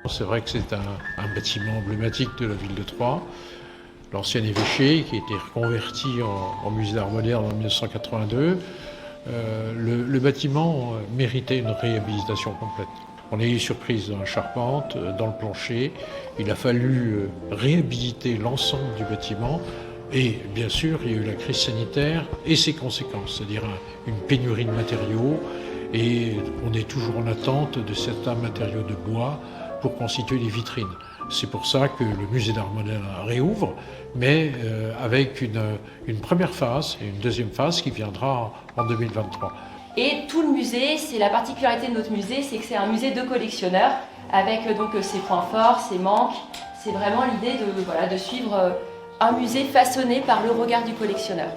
C'est vrai que c'est un bâtiment emblématique de la ville de Troyes, l'ancien évêché qui a été reconverti en musée d'art moderne en 1982. Le bâtiment méritait une réhabilitation complète. On a eu surprise dans la charpente, dans le plancher. Il a fallu réhabiliter l'ensemble du bâtiment. Et bien sûr, il y a eu la crise sanitaire et ses conséquences, c'est-à-dire une pénurie de matériaux. Et on est toujours en attente de certains matériaux de bois pour constituer les vitrines. C'est pour ça que le musée d'art moderne réouvre, mais avec une première phase et une deuxième phase qui viendra en 2023. Et tout le musée, c'est la particularité de notre musée, c'est que c'est un musée de collectionneurs, avec donc ses points forts, ses manques. C'est vraiment l'idée de suivre un musée façonné par le regard du collectionneur.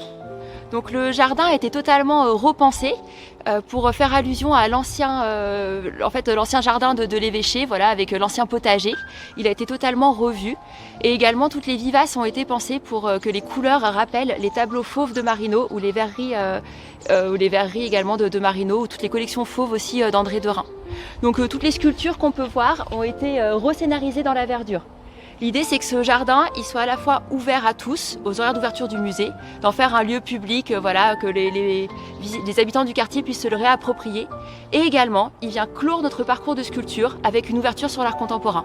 Donc le jardin a été totalement repensé pour faire allusion à l'ancien jardin de l'évêché, voilà, avec l'ancien potager. Il a été totalement revu et également toutes les vivaces ont été pensées pour que les couleurs rappellent les tableaux fauves de Marino ou les verreries également de Marino ou toutes les collections fauves aussi d'André Derain. Donc toutes les sculptures qu'on peut voir ont été rescénarisées dans la verdure. L'idée, c'est que ce jardin, il soit à la fois ouvert à tous, aux horaires d'ouverture du musée, d'en faire un lieu public, que les habitants du quartier puissent se le réapproprier. Et également, il vient clore notre parcours de sculpture avec une ouverture sur l'art contemporain.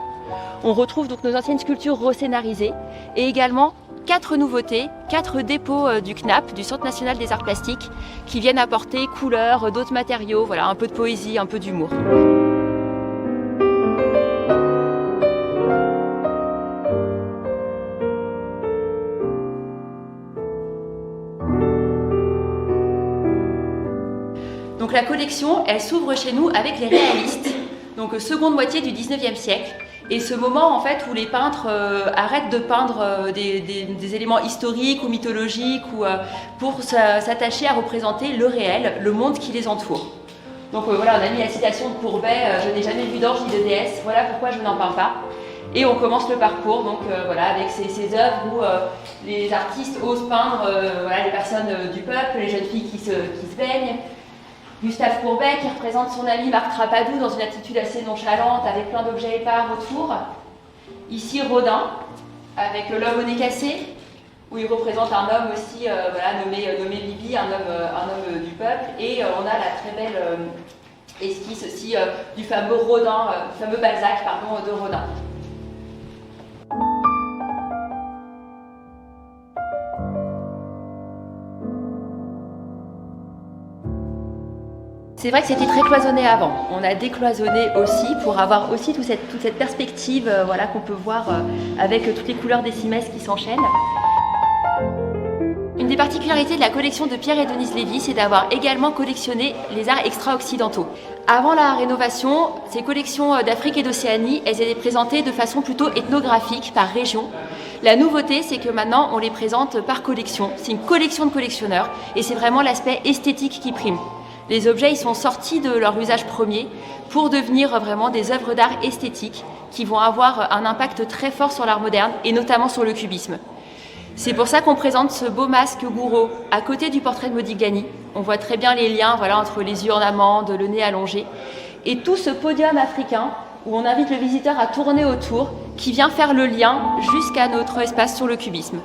On retrouve donc nos anciennes sculptures rescénarisées et également 4 nouveautés, 4 dépôts du CNAP, du Centre national des arts plastiques, qui viennent apporter couleurs, d'autres matériaux, voilà, un peu de poésie, un peu d'humour. Donc la collection, elle s'ouvre chez nous avec les réalistes, donc seconde moitié du 19e siècle. Et ce moment en fait où les peintres arrêtent de peindre des éléments historiques ou mythologiques pour s'attacher à représenter le réel, le monde qui les entoure. Donc voilà, on a mis la citation de Courbet, je n'ai jamais vu d'ange ni de déesse, voilà pourquoi je n'en peins pas. Et on commence le parcours donc, avec ces œuvres où les artistes osent peindre les personnes du peuple, les jeunes filles qui se baignent. Gustave Courbet qui représente son ami Marc Trapadou dans une attitude assez nonchalante avec plein d'objets épars autour. Ici Rodin avec l'homme au nez cassé où il représente un homme aussi nommé Bibi, un homme du peuple. Et on a la très belle esquisse aussi du fameux Balzac de Rodin. C'est vrai que c'était très cloisonné avant. On a décloisonné aussi pour avoir aussi toute cette perspective qu'on peut voir avec toutes les couleurs des cimaises qui s'enchaînent. Une des particularités de la collection de Pierre et Denise Lévy, c'est d'avoir également collectionné les arts extra-occidentaux. Avant la rénovation, ces collections d'Afrique et d'Océanie, elles étaient présentées de façon plutôt ethnographique, par région. La nouveauté, c'est que maintenant, on les présente par collection. C'est une collection de collectionneurs et c'est vraiment l'aspect esthétique qui prime. Les objets, ils sont sortis de leur usage premier pour devenir vraiment des œuvres d'art esthétiques qui vont avoir un impact très fort sur l'art moderne et notamment sur le cubisme. C'est pour ça qu'on présente ce beau masque Gouraud à côté du portrait de Modigliani. On voit très bien les liens entre les yeux en amande, le nez allongé et tout ce podium africain où on invite le visiteur à tourner autour qui vient faire le lien jusqu'à notre espace sur le cubisme.